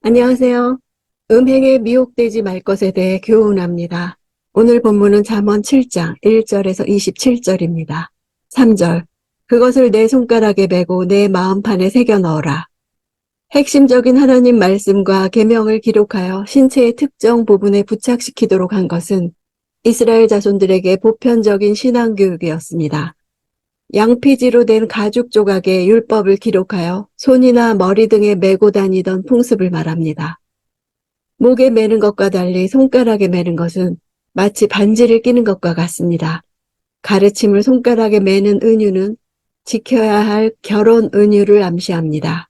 안녕하세요. 음행에 미혹되지 말 것에 대해 교훈합니다. 오늘 본문은 잠언 7장 1절에서 27절입니다. 3절. 그것을 내 손가락에 메고 내 마음판에 새겨 넣어라. 핵심적인 하나님 말씀과 계명을 기록하여 신체의 특정 부분에 부착시키도록 한 것은 이스라엘 자손들에게 보편적인 신앙교육이었습니다. 양피지로 된 가죽 조각에 율법을 기록하여 손이나 머리 등에 메고 다니던 풍습을 말합니다. 목에 매는 것과 달리 손가락에 매는 것은 마치 반지를 끼는 것과 같습니다. 가르침을 손가락에 매는 은유는 지켜야 할 결혼 은유를 암시합니다.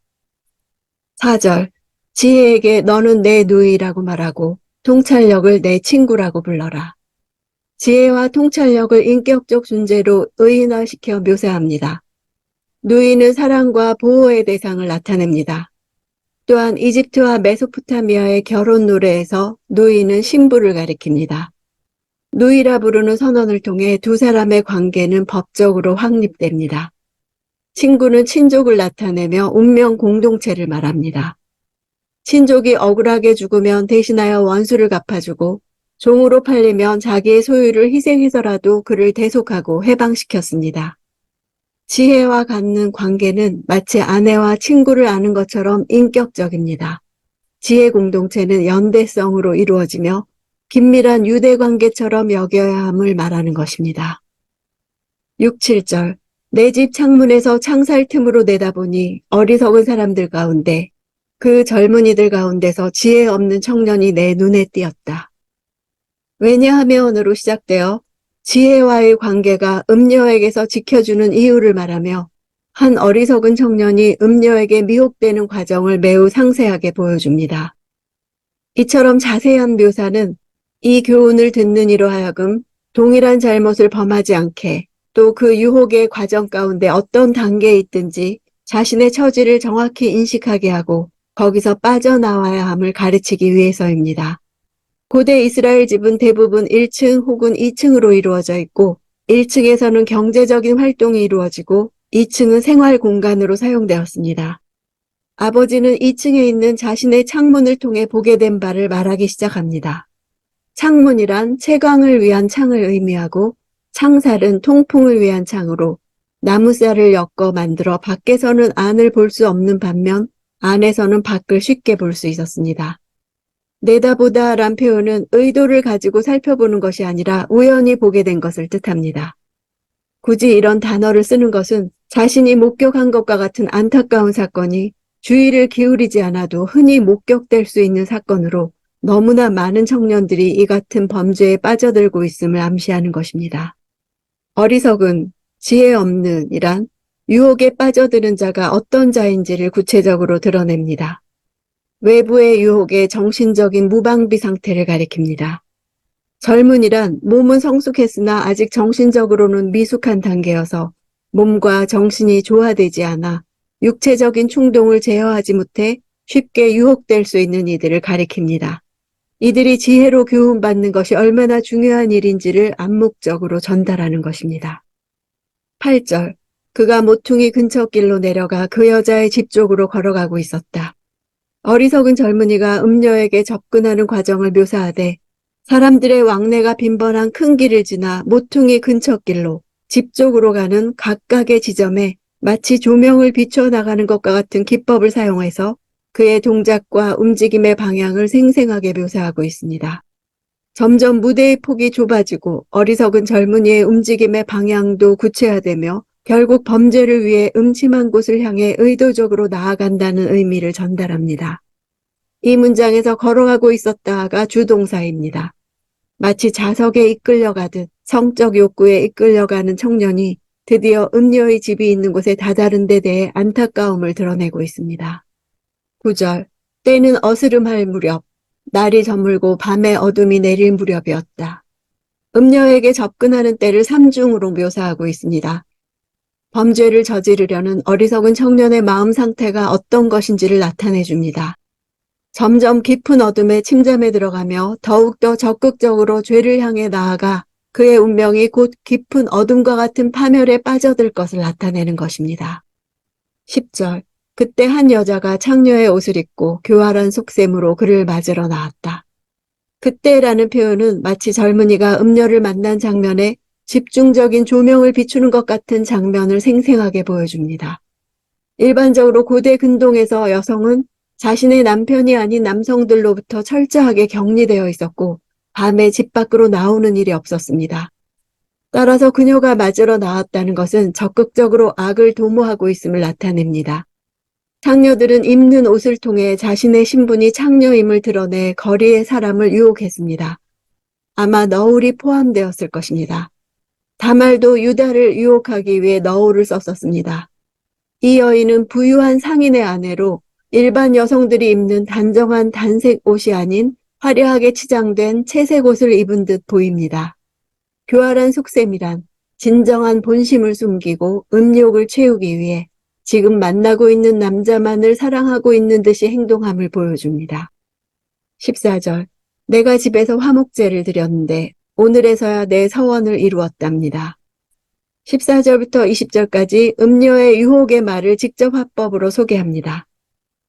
4절. 지혜에게 너는 내 누이라고 말하고 통찰력을 내 친구라고 불러라. 지혜와 통찰력을 인격적 존재로 의인화시켜 묘사합니다. 누이는 사랑과 보호의 대상을 나타냅니다. 또한 이집트와 메소포타미아의 결혼 노래에서 누이는 신부를 가리킵니다. 누이라 부르는 선언을 통해 두 사람의 관계는 법적으로 확립됩니다. 친구는 친족을 나타내며 운명 공동체를 말합니다. 친족이 억울하게 죽으면 대신하여 원수를 갚아주고 종으로 팔리면 자기의 소유를 희생해서라도 그를 대속하고 해방시켰습니다. 지혜와 갖는 관계는 마치 아내와 친구를 아는 것처럼 인격적입니다. 지혜 공동체는 연대성으로 이루어지며 긴밀한 유대관계처럼 여겨야 함을 말하는 것입니다. 6, 7절. 내 집 창문에서 창살 틈으로 내다보니 어리석은 사람들 가운데 그 젊은이들 가운데서 지혜 없는 청년이 내 눈에 띄었다. 왜냐하면으로 시작되어 지혜와의 관계가 음녀에게서 지켜주는 이유를 말하며 한 어리석은 청년이 음녀에게 미혹되는 과정을 매우 상세하게 보여줍니다. 이처럼 자세한 묘사는 이 교훈을 듣는 이로 하여금 동일한 잘못을 범하지 않게 또 그 유혹의 과정 가운데 어떤 단계에 있든지 자신의 처지를 정확히 인식하게 하고 거기서 빠져나와야 함을 가르치기 위해서입니다. 고대 이스라엘 집은 대부분 1층 혹은 2층으로 이루어져 있고 1층에서는 경제적인 활동이 이루어지고 2층은 생활 공간으로 사용되었습니다. 아버지는 2층에 있는 자신의 창문을 통해 보게 된 바를 말하기 시작합니다. 창문이란 채광을 위한 창을 의미하고 창살은 통풍을 위한 창으로 나무살을 엮어 만들어 밖에서는 안을 볼 수 없는 반면 안에서는 밖을 쉽게 볼 수 있었습니다. 내다보다란 표현은 의도를 가지고 살펴보는 것이 아니라 우연히 보게 된 것을 뜻합니다. 굳이 이런 단어를 쓰는 것은 자신이 목격한 것과 같은 안타까운 사건이 주의를 기울이지 않아도 흔히 목격될 수 있는 사건으로 너무나 많은 청년들이 이 같은 범죄에 빠져들고 있음을 암시하는 것입니다. 어리석은, 지혜 없는 이란 유혹에 빠져드는 자가 어떤 자인지를 구체적으로 드러냅니다. 외부의 유혹에 정신적인 무방비 상태를 가리킵니다. 젊은이란 몸은 성숙했으나 아직 정신적으로는 미숙한 단계여서 몸과 정신이 조화되지 않아 육체적인 충동을 제어하지 못해 쉽게 유혹될 수 있는 이들을 가리킵니다. 이들이 지혜로 교훈받는 것이 얼마나 중요한 일인지를 암묵적으로 전달하는 것입니다. 8절. 그가 모퉁이 근처 길로 내려가 그 여자의 집 쪽으로 걸어가고 있었다. 어리석은 젊은이가 음녀에게 접근하는 과정을 묘사하되 사람들의 왕래가 빈번한 큰 길을 지나 모퉁이 근처 길로 집 쪽으로 가는 각각의 지점에 마치 조명을 비춰 나가는 것과 같은 기법을 사용해서 그의 동작과 움직임의 방향을 생생하게 묘사하고 있습니다. 점점 무대의 폭이 좁아지고 어리석은 젊은이의 움직임의 방향도 구체화되며 결국 범죄를 위해 음침한 곳을 향해 의도적으로 나아간다는 의미를 전달합니다. 이 문장에서 걸어가고 있었다가 주동사입니다. 마치 자석에 이끌려가듯 성적 욕구에 이끌려가는 청년이 드디어 음녀의 집이 있는 곳에 다다른 데 대해 안타까움을 드러내고 있습니다. 9절. 때는 어스름할 무렵, 날이 저물고 밤의 어둠이 내릴 무렵이었다. 음녀에게 접근하는 때를 삼중으로 묘사하고 있습니다. 범죄를 저지르려는 어리석은 청년의 마음 상태가 어떤 것인지를 나타내 줍니다. 점점 깊은 어둠에 침잠에 들어가며 더욱더 적극적으로 죄를 향해 나아가 그의 운명이 곧 깊은 어둠과 같은 파멸에 빠져들 것을 나타내는 것입니다. 10절. 그때 한 여자가 창녀의 옷을 입고 교활한 속셈으로 그를 맞으러 나왔다. 그때라는 표현은 마치 젊은이가 음녀를 만난 장면에 집중적인 조명을 비추는 것 같은 장면을 생생하게 보여줍니다. 일반적으로 고대 근동에서 여성은 자신의 남편이 아닌 남성들로부터 철저하게 격리되어 있었고 밤에 집 밖으로 나오는 일이 없었습니다. 따라서 그녀가 맞으러 나왔다는 것은 적극적으로 악을 도모하고 있음을 나타냅니다. 창녀들은 입는 옷을 통해 자신의 신분이 창녀임을 드러내 거리의 사람을 유혹했습니다. 아마 너울이 포함되었을 것입니다. 다말도 유다를 유혹하기 위해 너울을 썼었습니다. 이 여인은 부유한 상인의 아내로 일반 여성들이 입는 단정한 단색 옷이 아닌 화려하게 치장된 채색 옷을 입은 듯 보입니다. 교활한 속셈이란 진정한 본심을 숨기고 음욕을 채우기 위해 지금 만나고 있는 남자만을 사랑하고 있는 듯이 행동함을 보여줍니다. 14절. 내가 집에서 화목제를 드렸는데 오늘에서야 내 서원을 이루었답니다. 14절부터 20절까지 음녀의 유혹의 말을 직접 화법으로 소개합니다.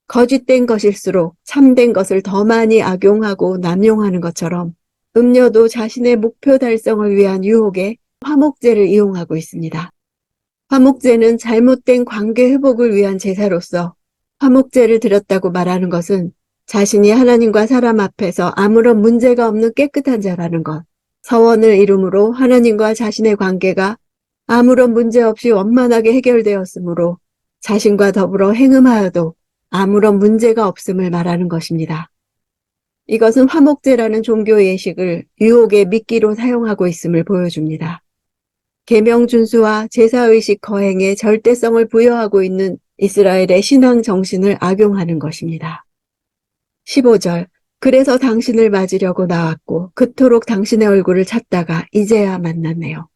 거짓된 것일수록 참된 것을 더 많이 악용하고 남용하는 것처럼 음녀도 자신의 목표 달성을 위한 유혹에 화목제를 이용하고 있습니다. 화목제는 잘못된 관계 회복을 위한 제사로서 화목제를 드렸다고 말하는 것은 자신이 하나님과 사람 앞에서 아무런 문제가 없는 깨끗한 자라는 것, 서원을 이룸으로 하나님과 자신의 관계가 아무런 문제 없이 원만하게 해결되었으므로 자신과 더불어 행음하여도 아무런 문제가 없음을 말하는 것입니다. 이것은 화목제라는 종교 예식을 유혹의 미끼로 사용하고 있음을 보여줍니다. 계명 준수와 제사의식 거행에 절대성을 부여하고 있는 이스라엘의 신앙 정신을 악용하는 것입니다. 15절. 그래서 당신을 맞으려고 나왔고 그토록 당신의 얼굴을 찾다가 이제야 만났네요.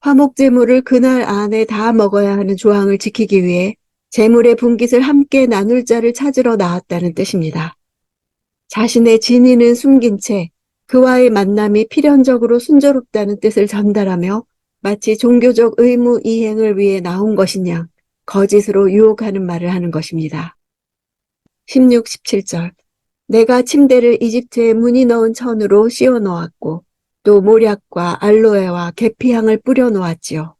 화목 제물을 그날 안에 다 먹어야 하는 조항을 지키기 위해 제물의 분깃을 함께 나눌 자를 찾으러 나왔다는 뜻입니다. 자신의 진위는 숨긴 채 그와의 만남이 필연적으로 순조롭다는 뜻을 전달하며 마치 종교적 의무 이행을 위해 나온 것이냐 거짓으로 유혹하는 말을 하는 것입니다. 16, 17절. 내가 침대를 이집트의 무늬 넣은 천으로 씌워 놓았고 또 모략과 알로에와 계피향을 뿌려 놓았지요.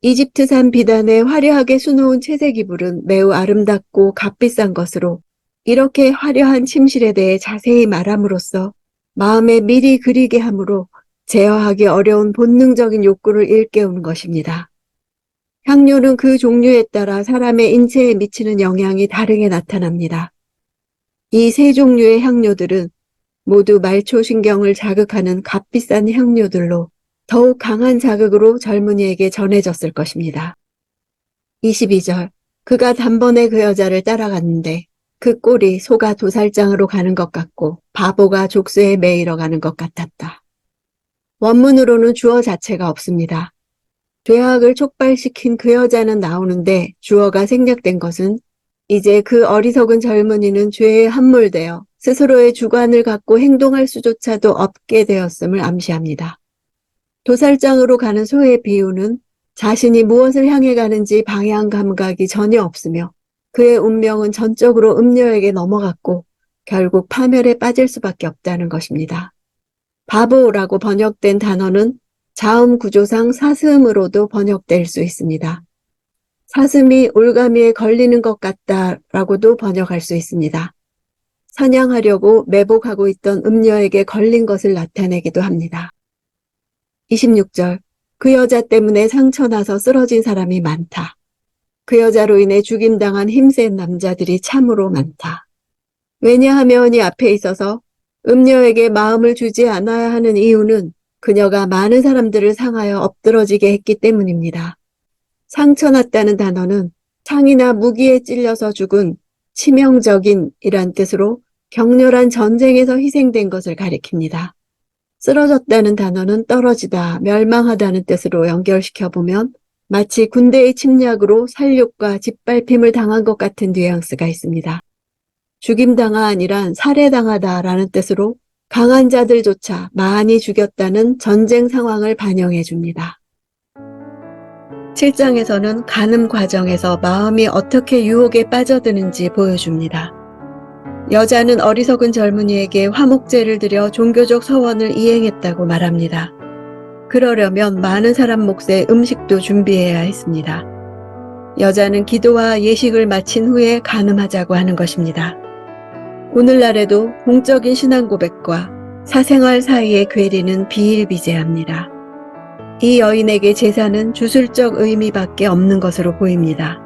이집트산 비단에 화려하게 수놓은 채색 이불은 매우 아름답고 값비싼 것으로 이렇게 화려한 침실에 대해 자세히 말함으로써 마음에 미리 그리게 함으로 제어하기 어려운 본능적인 욕구를 일깨우는 것입니다. 향료는 그 종류에 따라 사람의 인체에 미치는 영향이 다르게 나타납니다. 이 세 종류의 향료들은 모두 말초신경을 자극하는 값비싼 향료들로 더욱 강한 자극으로 젊은이에게 전해졌을 것입니다. 22절. 그가 단번에 그 여자를 따라갔는데 그 꼴이 소가 도살장으로 가는 것 같고 바보가 족쇄에 매이러 가는 것 같았다. 원문으로는 주어 자체가 없습니다. 죄악을 촉발시킨 그 여자는 나오는데 주어가 생략된 것은 이제 그 어리석은 젊은이는 죄에 함몰되어 스스로의 주관을 갖고 행동할 수조차도 없게 되었음을 암시합니다. 도살장으로 가는 소의 비유는 자신이 무엇을 향해 가는지 방향 감각이 전혀 없으며 그의 운명은 전적으로 음녀에게 넘어갔고 결국 파멸에 빠질 수밖에 없다는 것입니다. 바보라고 번역된 단어는 자음 구조상 사슴으로도 번역될 수 있습니다. 사슴이 올가미에 걸리는 것 같다라고도 번역할 수 있습니다. 사냥하려고 매복하고 있던 음녀에게 걸린 것을 나타내기도 합니다. 26절. 그 여자 때문에 상처나서 쓰러진 사람이 많다. 그 여자로 인해 죽임당한 힘센 남자들이 참으로 많다. 왜냐하면 이 앞에 있어서 음녀에게 마음을 주지 않아야 하는 이유는 그녀가 많은 사람들을 상하여 엎드러지게 했기 때문입니다. 상처났다는 단어는 창이나 무기에 찔려서 죽은 치명적인 이란 뜻으로 격렬한 전쟁에서 희생된 것을 가리킵니다. 쓰러졌다는 단어는 떨어지다, 멸망하다는 뜻으로 연결시켜보면 마치 군대의 침략으로 살육과 짓밟힘을 당한 것 같은 뉘앙스가 있습니다. 죽임당한이란 살해당하다라는 뜻으로 강한 자들조차 많이 죽였다는 전쟁 상황을 반영해 줍니다. 7장에서는 간음 과정에서 마음이 어떻게 유혹에 빠져드는지 보여줍니다. 여자는 어리석은 젊은이에게 화목제를 드려 종교적 서원을 이행했다고 말합니다. 그러려면 많은 사람 몫의 음식도 준비해야 했습니다. 여자는 기도와 예식을 마친 후에 간음하자고 하는 것입니다. 오늘날에도 공적인 신앙 고백과 사생활 사이의 괴리는 비일비재합니다. 이 여인에게 제사는 주술적 의미밖에 없는 것으로 보입니다.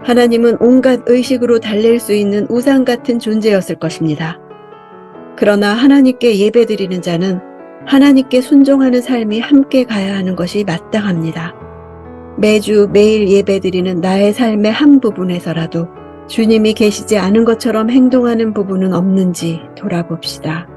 하나님은 온갖 의식으로 달랠 수 있는 우상 같은 존재였을 것입니다. 그러나 하나님께 예배드리는 자는 하나님께 순종하는 삶이 함께 가야 하는 것이 마땅합니다. 매주 매일 예배드리는 나의 삶의 한 부분에서라도 주님이 계시지 않은 것처럼 행동하는 부분은 없는지 돌아봅시다.